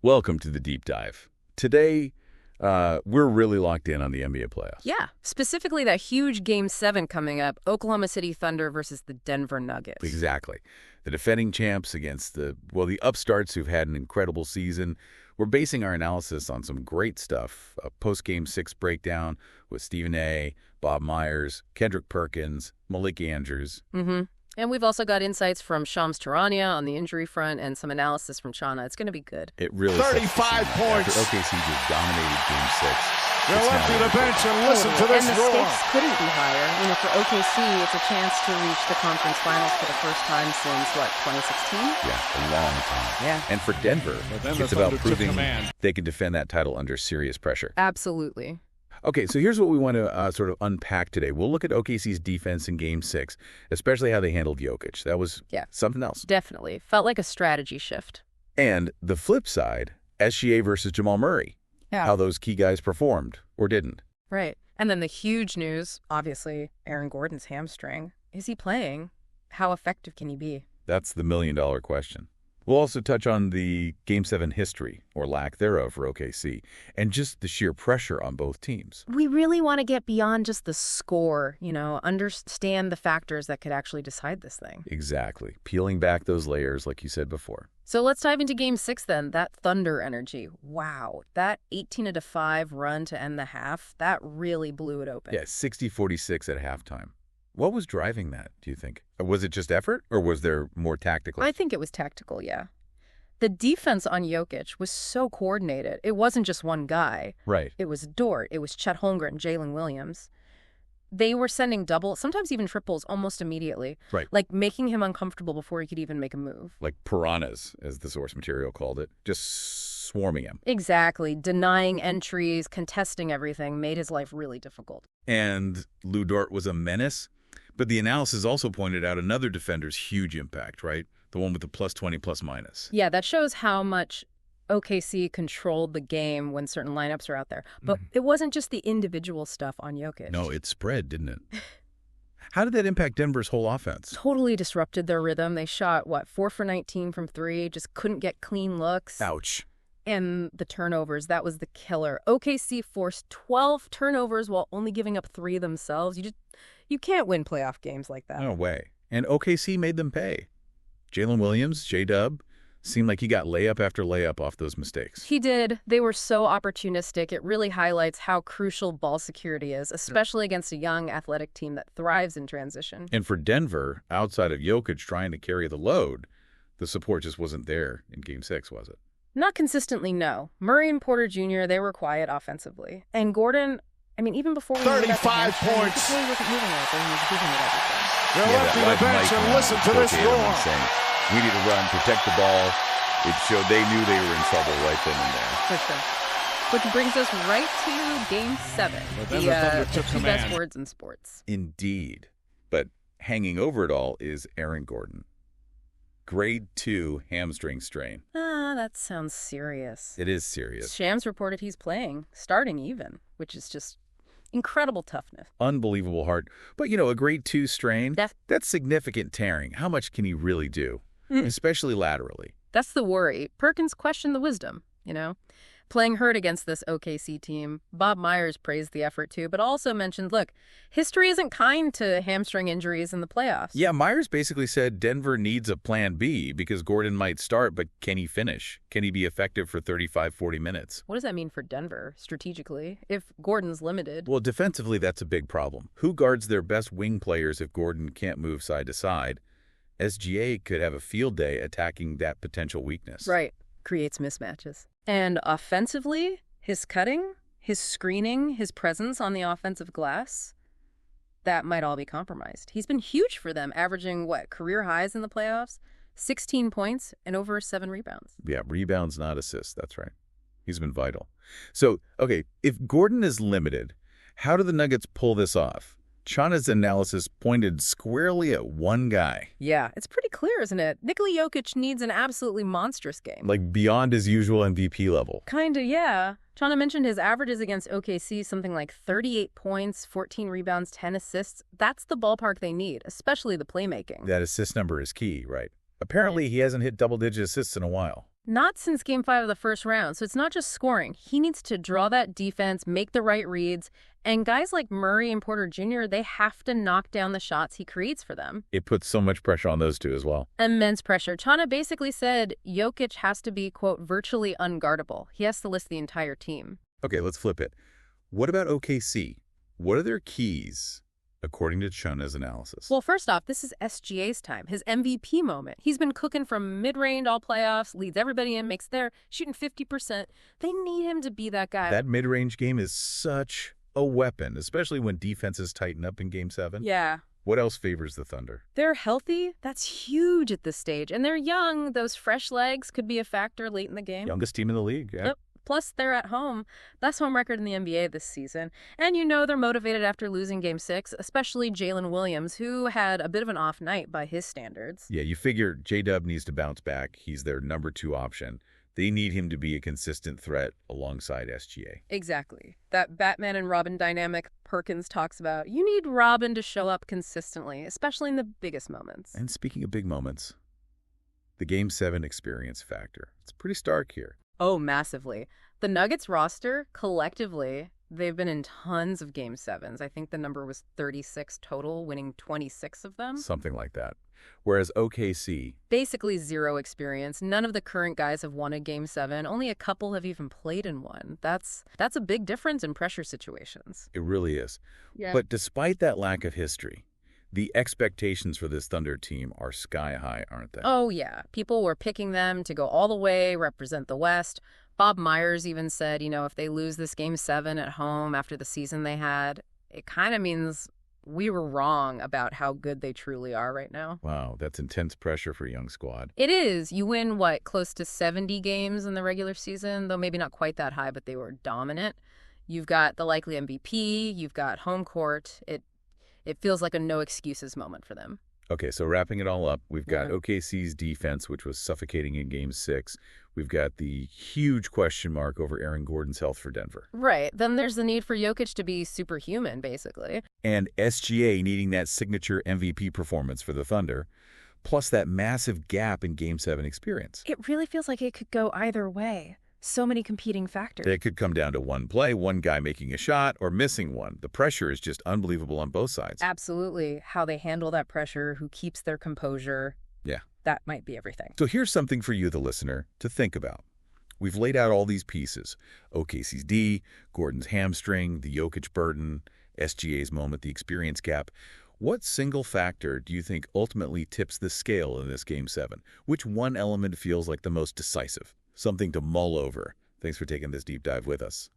Welcome to the Deep Dive. Today, we're really locked in on the NBA playoffs. Yeah, specifically that huge Game 7 coming up, Oklahoma City Thunder versus the Denver Nuggets. Exactly. The defending champs against the upstarts who've had an incredible season. We're basing our analysis on some great stuff. A post-Game 6 breakdown with Stephen A., Bob Myers, Kendrick Perkins, Malik Andrews. And we've also got insights from Shams Charania on the injury front and some analysis from Chana. It's going to be good. It really 35 points. After OKC just dominated Game 6. They'll empty the bench and listen to this And the roar. stakes couldn't be higher. For OKC, it's a chance to reach the conference finals for the first time since, 2016? Yeah, a long time. Yeah. And for Denver, then it's the about Thunder took proving command. they can defend that title under serious pressure. Absolutely. Okay, so here's what we want to sort of unpack today. We'll look at OKC's defense in Game 6, especially how they handled Jokic. That was something else. Definitely. Felt like a strategy shift. And the flip side, SGA versus Jamal Murray. Yeah. How those key guys performed or didn't. Right. And then the huge news, obviously, Aaron Gordon's hamstring. Is he playing? How effective can he be? That's the million-dollar question. We'll also touch on the Game 7 history, or lack thereof, for OKC, and just the sheer pressure on both teams. We really want to get beyond just the score, understand the factors that could actually decide this thing. Exactly. Peeling back those layers, like you said before. So let's dive into Game 6 then. That Thunder energy. Wow. That 18-5 run to end the half, that really blew it open. Yeah, 60-46 at halftime. What was driving that, do you think? Was it just effort, or was there more tactical? I think it was tactical, yeah. The defense on Jokic was so coordinated. It wasn't just one guy. Right. It was Dort. It was Chet Holmgren, Jalen Williams. They were sending doubles, sometimes even triples, almost immediately. Right. Like making him uncomfortable before he could even make a move. Like piranhas, as the source material called it. Just swarming him. Exactly. Denying entries, contesting everything, made his life really difficult. And Lou Dort was a menace. But the analysis also pointed out another defender's huge impact, right? The one with the +20 +-. Yeah, that shows how much OKC controlled the game when certain lineups are out there. But it wasn't just the individual stuff on Jokic. No, it spread, didn't it? How did that impact Denver's whole offense? Totally disrupted their rhythm. They shot, 4 for 19 from 3, just couldn't get clean looks. Ouch. And the turnovers, that was the killer. OKC forced 12 turnovers while only giving up 3 themselves. You can't win playoff games like that. No way. And OKC made them pay. Jalen Williams, J-Dub, seemed like he got layup after layup off those mistakes. He did. They were so opportunistic. It really highlights how crucial ball security is, especially against a young athletic team that thrives in transition. And for Denver, outside of Jokic trying to carry the load, the support just wasn't there in Game 6, was it? Not consistently, no. Murray and Porter Jr., they were quiet offensively. And Gordon, even before we 35 points. He really wasn't moving it, but he was giving it everything. They'll empty the bench and listen to this roar. Saying, we need to run, protect the ball. It showed they knew they were in trouble right then and there. For sure. Which brings us right to Game 7. The two best words in sports. Indeed. But hanging over it all is Aaron Gordon. Grade 2 hamstring strain. That sounds serious. It is serious. Shams reported he's playing, starting even, which is just incredible toughness. Unbelievable heart. But, a grade 2 strain, that's significant tearing. How much can he really do, especially laterally? That's the worry. Perkins questioned the wisdom, Playing hurt against this OKC team, Bob Myers praised the effort too, but also mentioned, look, history isn't kind to hamstring injuries in the playoffs. Yeah, Myers basically said Denver needs a plan B because Gordon might start, but can he finish? Can he be effective for 35, 40 minutes? What does that mean for Denver, strategically, if Gordon's limited? Well, defensively, that's a big problem. Who guards their best wing players if Gordon can't move side to side? SGA could have a field day attacking that potential weakness. Right. Creates mismatches. And offensively, his cutting, his screening, his presence on the offensive glass, that might all be compromised. He's been huge for them, averaging, career highs in the playoffs? 16 points and over 7 rebounds. Yeah, rebounds, not assists. That's right. He's been vital. So, okay, if Gordon is limited, how do the Nuggets pull this off? Chana's analysis pointed squarely at one guy. Yeah, it's pretty clear, isn't it? Nikola Jokic needs an absolutely monstrous game. Like beyond his usual MVP level. Kinda, yeah. Chana mentioned his averages against OKC, something like 38 points, 14 rebounds, 10 assists. That's the ballpark they need, especially the playmaking. That assist number is key, right? Apparently, he hasn't hit double-digit assists in a while. Not since Game 5 of the first round. So it's not just scoring. He needs to draw that defense, make the right reads, and guys like Murray and Porter Jr., they have to knock down the shots he creates for them. It puts so much pressure on those two as well. Immense pressure. Chana basically said Jokic has to be, quote, virtually unguardable. He has to list the entire team. Okay, let's flip it. What about OKC? What are their keys, according to Chana's analysis? Well, first off, this is SGA's time, his MVP moment. He's been cooking from mid-range all playoffs, leads everybody in, makes their shooting 50%. They need him to be that guy. That mid-range game is such a weapon, especially when defenses tighten up in Game 7. Yeah. What else favors the Thunder? They're healthy. That's huge at this stage. And they're young. Those fresh legs could be a factor late in the game. Youngest team in the league, yeah. Yep. Plus, they're at home. Best home record in the NBA this season. And they're motivated after losing Game 6, especially Jalen Williams, who had a bit of an off night by his standards. Yeah, you figure J-Dub needs to bounce back. He's their number 2 option. They need him to be a consistent threat alongside SGA. Exactly. That Batman and Robin dynamic Perkins talks about. You need Robin to show up consistently, especially in the biggest moments. And speaking of big moments, the Game 7 experience factor. It's pretty stark here. Oh, massively. The Nuggets roster, collectively, they've been in tons of Game 7s. I think the number was 36 total, winning 26 of them. Something like that. Whereas OKC... basically zero experience. None of the current guys have won a Game 7. Only a couple have even played in one. That's a big difference in pressure situations. It really is. Yeah. But despite that lack of history, the expectations for this Thunder team are sky high, aren't they? Oh, yeah. People were picking them to go all the way, represent the West. Bob Myers even said, if they lose this Game 7 at home after the season they had, it kind of means we were wrong about how good they truly are right now. Wow, that's intense pressure for a young squad. It is. You win, close to 70 games in the regular season, though maybe not quite that high, but they were dominant. You've got the likely MVP. You've got home court. It feels like a no-excuses moment for them. Okay, so wrapping it all up, we've got Yeah. OKC's defense, which was suffocating in Game 6. We've got the huge question mark over Aaron Gordon's health for Denver. Right. Then there's the need for Jokic to be superhuman, basically. And SGA needing that signature MVP performance for the Thunder, plus that massive gap in Game 7 experience. It really feels like it could go either way. So many competing factors. It could come down to one play, one guy making a shot, or missing one. The pressure is just unbelievable on both sides. Absolutely. How they handle that pressure, who keeps their composure. Yeah. That might be everything. So here's something for you, the listener, to think about. We've laid out all these pieces. OKC's D, Gordon's hamstring, the Jokic burden, SGA's moment, the experience gap. What single factor do you think ultimately tips the scale in this Game 7? Which one element feels like the most decisive? Something to mull over. Thanks for taking this deep dive with us.